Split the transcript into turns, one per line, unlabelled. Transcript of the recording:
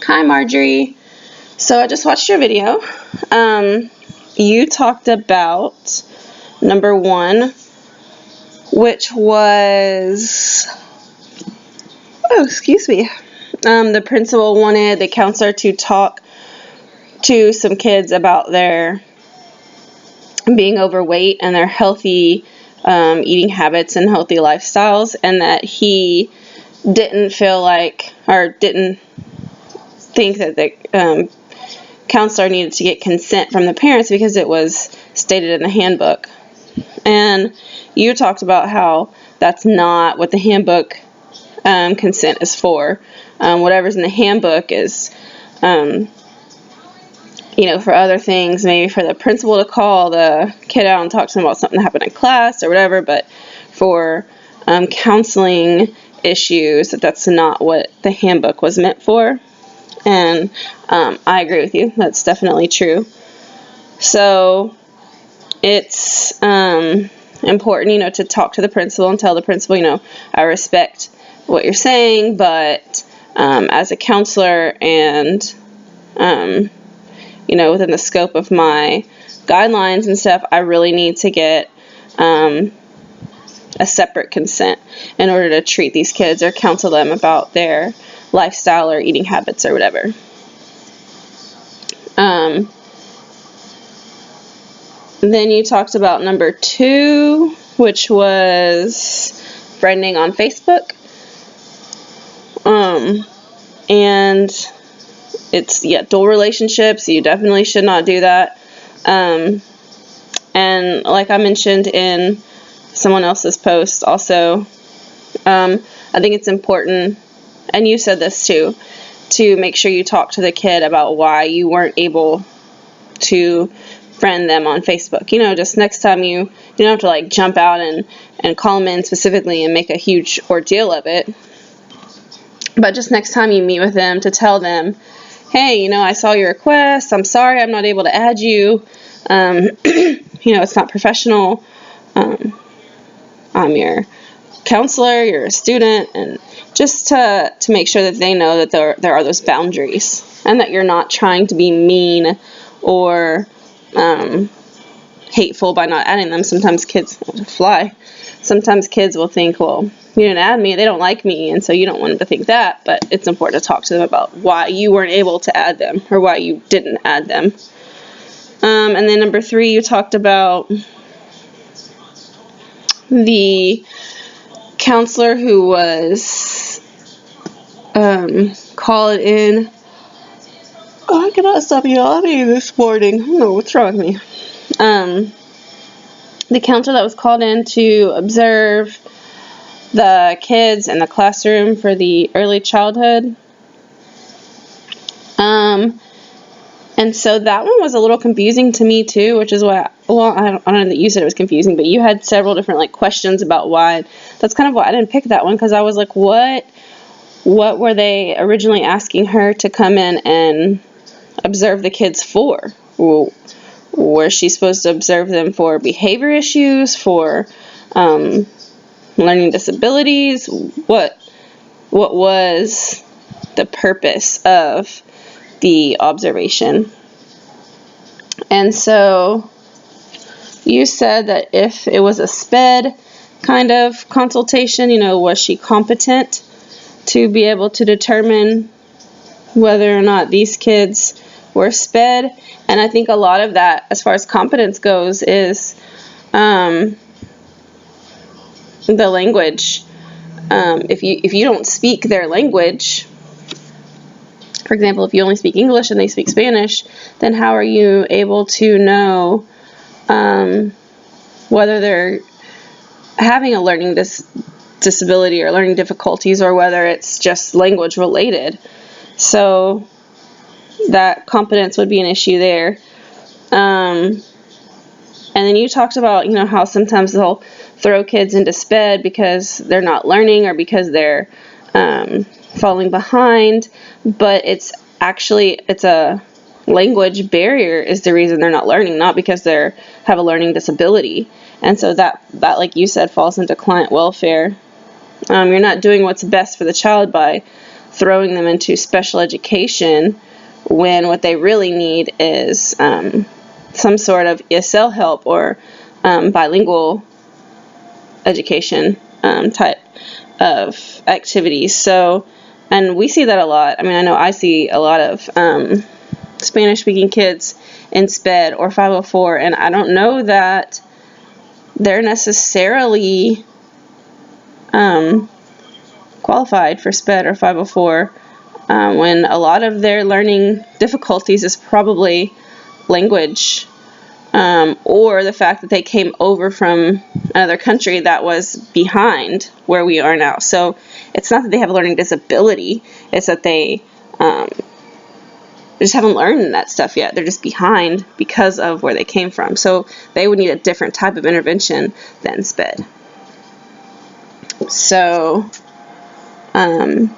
Hi, Marjorie. So I just watched your video. You talked about number 1, which was, the principal wanted the counselor to talk to some kids about their being overweight and their healthy eating habits and healthy lifestyles, and that he didn't feel like, or didn't think that the counselor needed to get consent from the parents because it was stated in the handbook. And you talked about how that's not what the handbook consent is for. Whatever's in the handbook is, for other things, maybe for the principal to call the kid out and talk to them about something that happened in class or whatever, but for counseling issues, that's not what the handbook was meant for. And I agree with you. That's definitely true. So it's important, to talk to the principal and tell the principal, I respect what you're saying, but as a counselor and, within the scope of my guidelines and stuff, I really need to get a separate consent in order to treat these kids or counsel them about their lifestyle or eating habits or whatever. Then you talked about number 2, which was friending on Facebook. And it's, dual relationships. You definitely should not do that. And like I mentioned in someone else's post also, I think it's important, and you said this too, to make sure you talk to the kid about why you weren't able to friend them on Facebook. Just next time you don't have to jump out and call them in specifically and make a huge ordeal of it. But just next time you meet with them, to tell them, hey, I saw your request. I'm sorry I'm not able to add you. It's not professional. I'm your counselor, you're a student, and just to make sure that they know that there are those boundaries and that you're not trying to be mean or hateful by not adding them. Sometimes kids will think, well, you didn't add me, they don't like me, and so you don't want them to think that, but it's important to talk to them about why you weren't able to add them or why you didn't add them. And then number 3, you talked about the counselor who was called in. I cannot stop yawning this morning. I don't know what's wrong with me. The counselor that was called in to observe the kids in the classroom for the early childhood. And so that one was a little confusing to me too, which is why, I don't know that you said it was confusing, but you had several different questions about why. That's kind of why I didn't pick that one, because I was like, what were they originally asking her to come in and observe the kids for? Well, was she supposed to observe them for behavior issues, for learning disabilities? What was the purpose of the observation? And so you said that if it was a SPED kind of consultation, was she competent to be able to determine whether or not these kids were SPED? And I think a lot of that, as far as competence goes, is the language. If you don't speak their language, for example, if you only speak English and they speak Spanish, then how are you able to know whether they're having a learning disability or learning difficulties, or whether it's just language related? So that competence would be an issue there. And then you talked about, how sometimes they'll throw kids into SPED because they're not learning or because they're falling behind, but it's a language barrier is the reason they're not learning, not because they have a learning disability. And so that like you said, falls into client welfare. You're not doing what's best for the child by throwing them into special education when what they really need is some sort of ESL help or bilingual education type of activities. So, and we see that a lot. I mean, I know I see a lot of Spanish-speaking kids in SPED or 504, and I don't know that they're necessarily qualified for SPED or 504 when a lot of their learning difficulties is probably language or the fact that they came over from another country that was behind where we are now. So it's not that they have a learning disability, it's that they just haven't learned that stuff yet. They're just behind because of where they came from. So they would need a different type of intervention than SPED. So, yeah.